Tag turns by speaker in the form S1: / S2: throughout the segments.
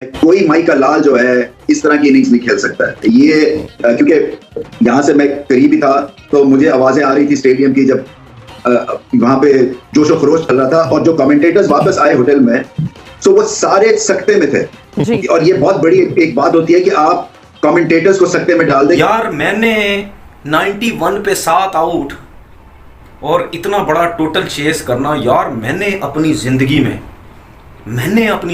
S1: कोई माई का लाल जो है इस तरह की इनिंग्स नहीं खेल सकता है ये क्योंकि यहाँ से मैं करीब ही था तो मुझे आवाजें आ रही थी स्टेडियम की जब वहां पे जोश और खरोश चल रहा था और जो कमेंटेटर्स वापस आए होटल में तो वो सारे सकते में थे और ये बहुत बड़ी एक बात होती है कि आप कमेंटेटर्स को सकते में डाल दें।
S2: यार मैंने 91 पे 7 आउट और इतना बड़ा टोटल चेस करना, यार मैंने अपनी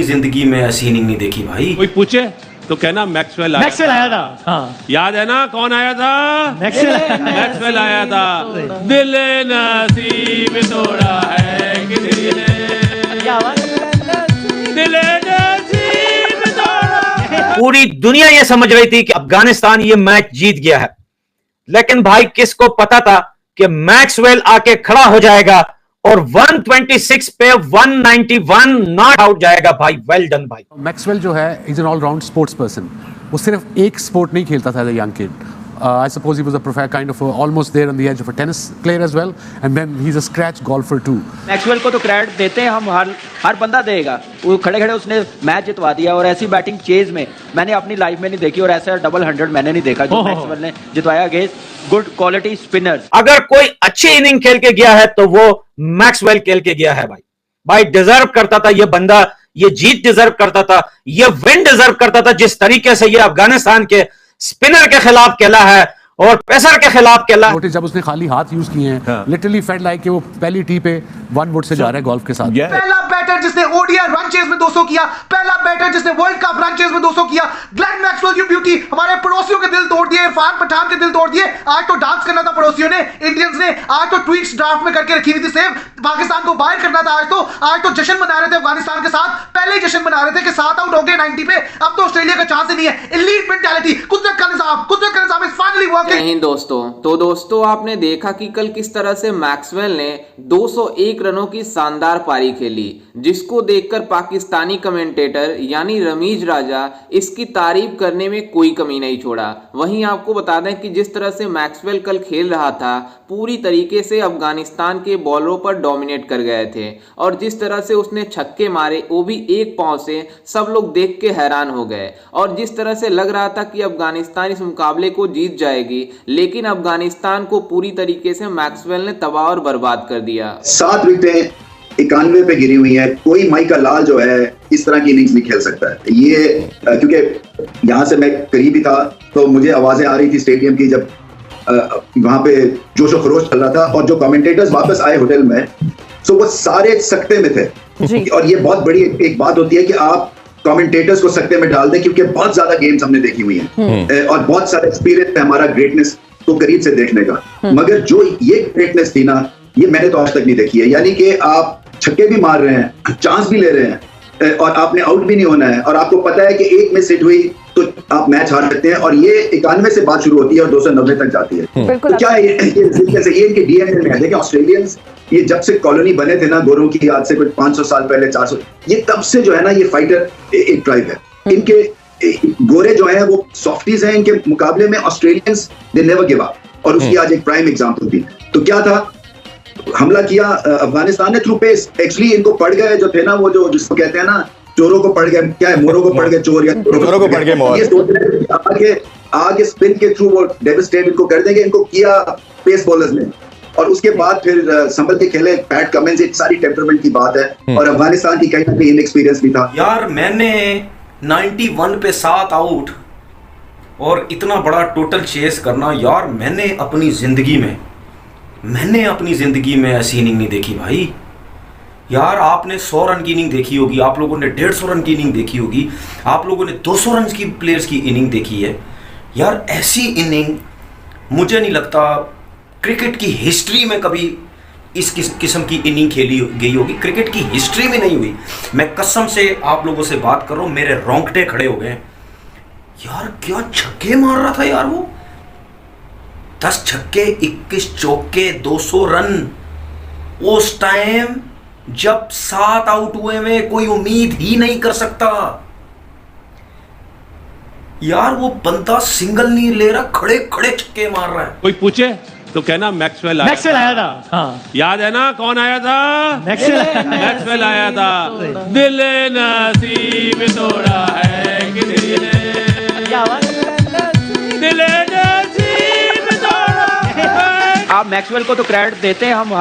S2: जिंदगी में ऐसी इनिंग नहीं देखी भाई।
S3: कोई पूछे तो कहना मैक्सवेल आया था। हाँ। याद है ना कौन आया था? मैक्सवेल आया था। दिल नसीब तोड़ा है कि दिल नसीब तोड़ा।
S4: पूरी दुनिया ये समझ रही थी कि अफगानिस्तान ये मैच जीत गया है, लेकिन भाई किसको पता था कि मैक्सवेल आके खड़ा हो जाएगा और 126 पे 191 नॉट आउट जाएगा भाई। वेल डन भाई।
S5: मैक्सवेल जो है is an allround sports person. वो सिर्फ एक स्पोर्ट नहीं खेलता था, young kid. I suppose he was a kind of almost there on the edge of a tennis player as well, and then he's a scratch golfer too.
S6: Maxwell को तो credit देते हैं हम, हर बंदा देगा। वो खड़े उसने मैच जितवा दिया और ऐसी बैटिंग चेज में मैंने अपनी लाइफ में नहीं देखी और ऐसा डबल 100 मैंने नहीं देखा जो मैक्सवेल ने जितवाया अगेंस्ट गुड क्वालिटी स्पिनर्स।
S4: अगर कोई अच्छी इनिंग खेल के गया है तो वो मैक्सवेल खेल के गया है भाई डिजर्व करता था ये बंदा, ये जीत डिजर्व करता था, ये विन डिजर्व करता था। जिस तरीके से ये अफगानिस्तान के स्पिनर के खिलाफ खेला है और पेसर के खिलाफ खेला।
S5: जब उसने खाली हाथ यूज किए हैं, लिटरली फेल्ट लाइक कि वो पहली टी पे 1 वुड से जा रहा है गोल्फ के साथ।
S7: पहला बैटर जिसने ओडीआई रन चेज में 200 किया, पहला बैटर जिसने वर्ल्ड कप रन चेज में 200 किया। ग्लेन मैक्सवेल यू ब्यूटी, हमारे पड़ोसियों के दिल तोड़ दिए, इरफान पठान के दिल तोड़ दिए। आज तो डांस करना था पड़ोसियों ने, इंडियंस ने। आज तो ट्वीट्स ड्राफ्ट में करके रखी हुई थी सेव, पाकिस्तान को बाहर करना था। आज तो जश्न मना रहे थे अफगानिस्तान के साथ, पहले ही जश्न मना रहे थे कि 7 आउट हो गए 90 पे। अब तो ऑस्ट्रेलिया का चांस ही नहीं है। एलीट मेंटालिटी, कुदरत का निजाम इज फाइनली वर्किंग।
S8: नहीं दोस्तों आपने देखा कि कल किस तरह से मैक्सवेल ने 201 रनों की शानदार पारी खेली, जिसको देखकर पाकिस्तानी कमेंटेटर यानी रमीज राजा इसकी तारीफ करने में कोई कमी नहीं छोड़ा। वहीं आपको बता दें कि जिस तरह से मैक्सवेल कल खेल रहा था, पूरी तरीके से अफगानिस्तान के बॉलरों पर डोमिनेट कर गए थे और जिस तरह से उसने छक्के मारे वो भी एक पांव से, सब लोग देख के हैरान हो गए। और जिस तरह से लग रहा था कि अफगानिस्तान इस मुकाबले को जीत जाएगी, लेकिन अफगानिस्तान को पूरी तरीके से मैक्सवेल ने तबाह और बर्बाद कर दिया।
S1: 7 विकेटें 91 पे गिरी हुई है। कोई माई का लाल जो है इस तरह की इनिंग्स नहीं खेल सकता है ये क्योंकि यहाँ से मैं करीब ही था तो मुझे आवाजें आ रही थी स्टेडियम की जब वहां पे जोश और खरोश चल रहा था और जो कमेंटेटर्स वापस आए होटल में तो वो सारे सकते में थे। और ये बहुत बड़ी एक बात होती है कि आप कमेंटेटर्स को सकते में डाल दें, क्योंकि बहुत ज्यादा गेम्स हमने देखी हुई हैं और बहुत सारा एक्सपीरियंस है हमारा ग्रेटनेस को करीब से देखने का। मगर जो ये ग्रेटनेस थी ना, ये मैंने तो आज तक नहीं देखी है। यानी कि आप छक्के भी मार रहे हैं, चांस भी ले रहे हैं और आपने आउट भी नहीं होना है और आपको पता है कि एक मिस हिट हुई तो आप मैच हार सकते हैं और ये 91 से बात शुरू होती है और 290 तक जाती है। तो क्या ये इनके डीएनए में है। देखिए ऑस्ट्रेलियंस ये जब से कॉलोनी बने थे ना गोरों की, आज से कुछ 500 साल पहले 400, ये तब से जो है ना ये फाइटर एक ट्राइब है। इनके गोरे जो है वो सॉफ्टीज हैं, इनके मुकाबले में Australians they never give up. और उसकी आज एक प्राइम एग्जांपल थी। तो क्या था, हमला किया अफगानिस्तान ने थ्रू पेस। एक्चुअली इनको पड़ गए जो थे ना, वो जो जिसको कहते हैं ना चोरों को पड़ गए, क्या है, मोरों को पड़ गए चोर या चोरों को पड़ गए मोर। ये सोच रहे हैं आगे स्पिन के थ्रू वो डेविस्टेट इनको कर देंगे। इनको किया पेस बॉलर्स ने और उसके बाद फिर संभल के खेले। पैट कमिंस, एक सारी टेम्परामेंट की बात है और अफगानिस्तान की कहीं ना कहीं इनएक्सपीरियंस भी था।
S2: यार मैंने 91 पे 7 आउट और इतना बड़ा टोटल चेस करना, यार मैंने अपनी जिंदगी में ऐसी इनिंग नहीं देखी भाई। यार आपने 100 रन की इनिंग देखी होगी, आप लोगों ने 150 रन की इनिंग देखी होगी, आप लोगों ने 200 रन की प्लेयर्स की इनिंग देखी है। यार ऐसी इनिंग मुझे नहीं लगता क्रिकेट की हिस्ट्री में कभी इस किस्म की इनिंग खेली गई होगी। क्रिकेट की हिस्ट्री में नहीं हुई। मैं कसम से आप लोगों से बात कर रहा हूं, मेरे रोंगटे खड़े हो गए। यार क्या छक्के मार रहा था यार वो, 10 छक्के 21 चौके 200 रन। उस टाइम जब 7 आउट हुए में कोई उम्मीद ही नहीं कर सकता। यार वो बंदा सिंगल नहीं ले रहा, खड़े खड़े छक्के मार रहा है।
S3: कोई पूछे तो कहना मैक्सवेल आया था। हाँ। याद है ना कौन आया था? मैक्सवेल आया था। दिल नसीब तोड़ा है
S6: मैक्सवेल को तो क्रेडिट देते हैं हम,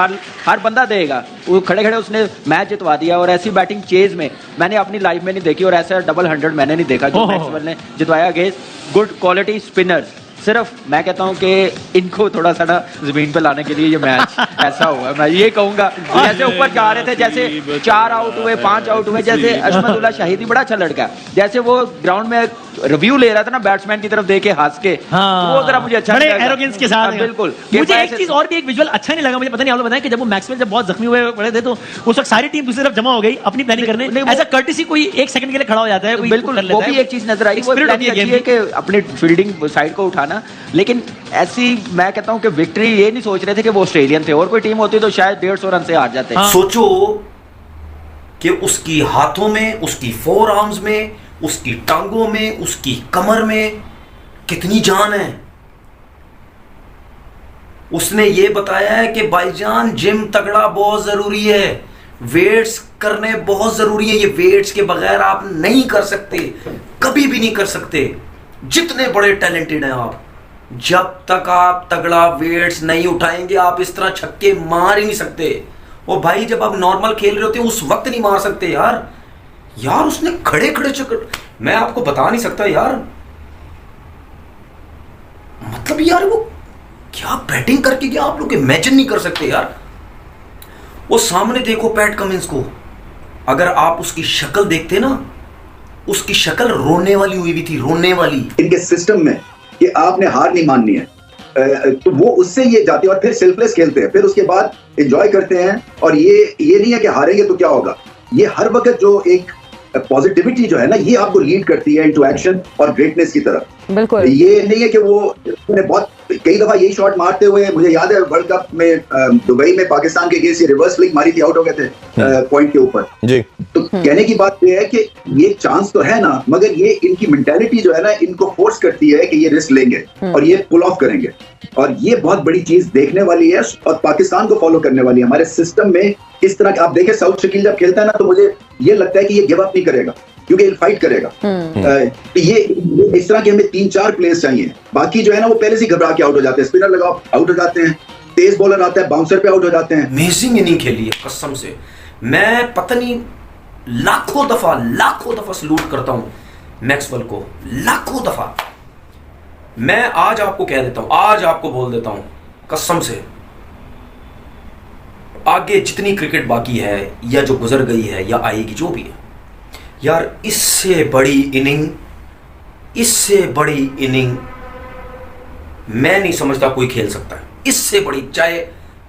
S6: हर बंदा देगा। वो खड़े खड़े उसने मैच जितवा दिया, और ऐसी बैटिंग चेज में मैंने अपनी लाइफ में नहीं देखी, और ऐसा डबल 100 मैंने नहीं देखा जो मैक्सवेल ने जितवाया अगेंस्ट गुड क्वालिटी स्पिनर्स। सिर्फ मैं कहता हूं कि इनको थोड़ा सा ना जमीन पे लाने के लिए ये मैच ऐसा हुआ, मैं ये कहूंगा। जैसे ऊपर जा रहे थे, जैसे 4 आउट हुए, 5 आउट हुए, जैसे अशमतुल्ला शाहिदी बड़ा अच्छा लड़का, जैसे वो ग्राउंड में रिव्यू ले रहा था ना बैट्समैन की तरफ देख के हंस के,
S9: हाँ,
S6: वो जरा मुझे अच्छा
S9: बड़े
S6: लगा।
S9: एरोगेंस के साथ।
S6: बिल्कुल।
S9: मुझे एक चीज और भी, एक विजुअल अच्छा नहीं लगा, मुझे पता नहीं आप लोग बताएं कि जब वो मैक्सवेल जब बहुत जख्मी हुए पड़े थे तो उस वक्त सारी टीम दूसरी तरफ जमा हो गई अपनी प्लानिंग करने, ऐसा कर्टिसी कोई 1 सेकंड के लिए खड़ा हो जाता है, कोई
S6: बिल्कुल, वो भी एक चीज नजर आई, वो प्लानिंग अच्छी है कि अपनी फील्डिंग साइड को उठाना। लेकिन ऐसी मैं कहता हूं कि विक्ट्री ये नहीं सोच रहे थे कि वो ऑस्ट्रेलियन थे, और कोई टीम होती तो शायद 150 रन से हार जाते।
S2: सोचो कि उसकी हाथों में, उसकी फोर आर्म्स में, उसकी टांगों में, उसकी कमर में कितनी जान है। उसने ये बताया है कि भाईजान जिम तगड़ा बहुत जरूरी है, वेट्स करने बहुत जरूरी है, ये वेट्स के बगैर आप नहीं कर सकते, कभी भी नहीं कर सकते, जितने बड़े टैलेंटेड हैं आप, जब तक आप तगड़ा वेट्स नहीं उठाएंगे आप इस तरह छक्के मार ही नहीं सकते। और भाई जब आप नॉर्मल खेल रहे होते हैं उस वक्त नहीं मार सकते यार उसने खड़े खड़े चक्कर, मैं आपको बता नहीं सकता यार, मतलब यार वो क्या बैटिंग करके गया, आप लोग इमेजिन नहीं कर सकते यार। वो सामने देखो पैट कमिंस को, अगर आप उसकी शक्ल देखते ना, उसकी शक्ल रोने वाली हुई भी थी, रोने वाली।
S1: इनके सिस्टम में कि आपने हार नहीं माननी है, तो वो उससे ये जाते हैं और फिर सेल्फलेस खेलते हैं, फिर उसके बाद एंजॉय करते हैं। और ये नहीं है कि हारेंगे तो क्या होगा, ये हर वक्त जो एक पॉजिटिविटी जो है ना, ये आपको लीड करती है इनटू एक्शन और ग्रेटनेस की तरफ।
S10: बिल्कुल,
S1: ये नहीं है कि वो बहुत कई दफा यही शॉट मारते हुए, मुझे याद है वर्ल्ड कप में दुबई में पाकिस्तान के अगेंस्ट रिवर्स फ्लिक मारी थी, आउट हो गए थे पॉइंट के ऊपर जी। तो कहने की बात ये है कि ये चांस तो है ना, मगर ये इनकी मेंटालिटी जो है ना, इनको फोर्स करती है कि ये रिस्क लेंगे और ये पुल ऑफ करेंगे, और ये बहुत बड़ी चीज देखने वाली है और पाकिस्तान को फॉलो करने वाली है। हमारे सिस्टम में इस तरह आप देखें, साउथ शकील जब खेलता है ना, तो मुझे ये लगता है कि ये गिव अप नहीं करेगा, क्योंकि फाइट करेगा। तो ये इस तरह के हमें 3-4 प्लेयर्स चाहिए, बाकी जो है ना वो पहले से घबरा के आउट हो जाते हैं, स्पिनर लगाओ आउट हो जाते हैं, तेज बॉलर आता है बाउंसर पे आउट हो जाते हैं।
S2: अमेजिंग इनिंग खेली है कसम से, मैं पता नहीं लाखों दफा सलूट करता हूं मैक्सवेल को, लाखों दफा। मैं आज आपको कह देता हूं, आज आपको बोल देता हूं कसम से, आगे जितनी क्रिकेट बाकी है या जो गुजर गई है या आएगी, जो भी है यार, इससे बड़ी इनिंग मैं नहीं समझता कोई खेल सकता है, इससे बड़ी, चाहे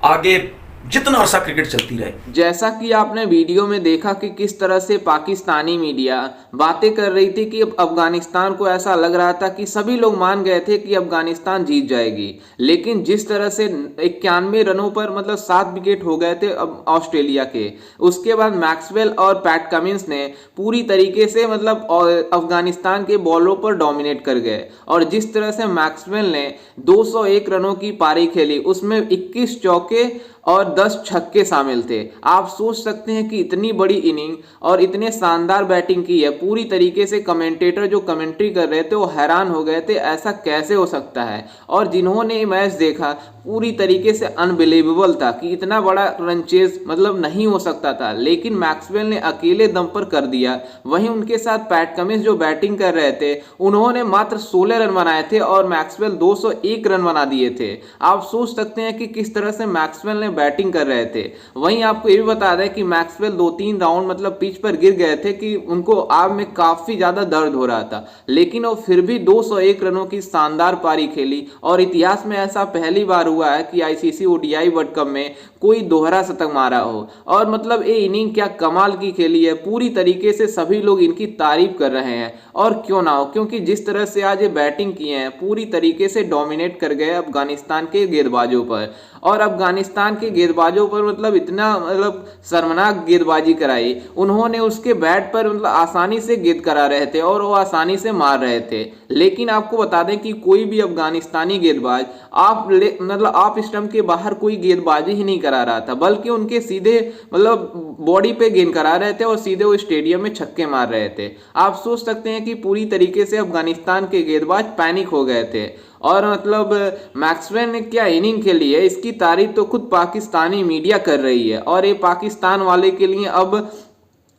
S2: आगे जितना अरसा क्रिकेट चलती रहे।
S8: जैसा कि आपने वीडियो में देखा कि किस तरह से पाकिस्तानी मीडिया बातें कर रही थी कि अफगानिस्तान को ऐसा लग रहा था कि सभी लोग मान गए थे कि अफगानिस्तान जीत जाएगी, लेकिन जिस तरह से 91 रनों पर मतलब 7 विकेट हो गए थे ऑस्ट्रेलिया के, उसके बाद मैक्सवेल और पैट कमिंस ने पूरी तरीके से मतलब अफगानिस्तान के बॉलों पर डोमिनेट कर गए। और जिस तरह से मैक्सवेल ने 201 रनों की पारी खेली, उसमें 21 चौके और 10 छक्के शामिल थे। आप सोच सकते हैं कि इतनी बड़ी इनिंग और इतने शानदार बैटिंग की है, पूरी तरीके से कमेंटेटर जो कमेंट्री कर रहे थे वो हैरान हो गए थे, ऐसा कैसे हो सकता है। और जिन्होंने मैच देखा पूरी तरीके से अनबिलीवेबल था कि इतना बड़ा रन चेज मतलब नहीं हो सकता था, लेकिन मैक्सवेल ने अकेले दम पर कर दिया। वहीं उनके साथ पैट कमिंस जो बैटिंग कर रहे थे, उन्होंने मात्र 16 रन बनाए थे और मैक्सवेल 201 रन बना दिए थे। आप सोच सकते हैं कि किस तरह से मैक्सवेल ने बैटिंग कर रहे थे। वहीं आपको ये भी बता दें कि मैक्सवेल 2-3 राउंड मतलब पिच पर गिर गए थे कि उनको आग में काफी ज्यादा दर्द हो रहा था, लेकिन वो फिर भी 201 रनों की शानदार पारी खेली। और इतिहास में ऐसा पहली बार हुआ है कि आईसीसी ओडीआई वर्ल्ड कप में कोई दोहरा शतक मारा हो। और मतलब ये इनिंग क्या कमाल की खेली है, पूरी तरीके से सभी लोग इनकी तारीफ कर रहे हैं। और क्यों ना हो, क्योंकि जिस तरह से आज ये बैटिंग किए हैं, पूरी तरीके से डोमिनेट कर गए अफगानिस्तान के गेंदबाजों पर। और अफगानिस्तान के गेंदबाजों पर मतलब इतना मतलब शर्मनाक गेंदबाजी कराई उन्होंने, उसके बैट पर मतलब आसानी से गेंद करा रहे थे और वो आसानी से मार रहे थे। लेकिन आपको बता दें कि कोई भी अफगानिस्तानी गेंदबाज आप स्टंप के बाहर कोई गेंदबाजी ही नहीं करा करा रहा था, बल्कि उनके सीधे मतलब बॉडी पे गेंद करा रहे थे और सीधे वो स्टेडियम में छक्के मार रहे थे। आप सोच सकते हैं कि पूरी तरीके से अफगानिस्तान के गेंदबाज पैनिक हो गए थे। और मतलब मैक्सवेल ने क्या इनिंग खेली है, इसकी तारीफ तो खुद पाकिस्तानी मीडिया कर रही है। और ये पाकिस्तान वाले के लिए अब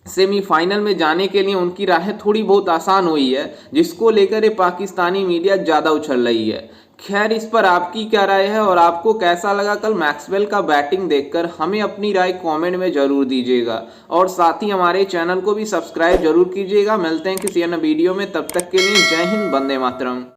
S8: सेमीफाइनल में जाने के लिए उनकी राहें थोड़ी बहुत आसान हुई है, जिसको लेकर ये पाकिस्तानी मीडिया ज़्यादा उछल रही है। खैर, इस पर आपकी क्या राय है और आपको कैसा लगा कल मैक्सवेल का बैटिंग देखकर, हमें अपनी राय कमेंट में जरूर दीजिएगा। और साथ ही हमारे चैनल को भी सब्सक्राइब जरूर कीजिएगा। मिलते हैं किसी अन्य वीडियो में, तब तक के लिए जय हिंद, वंदे मातरम।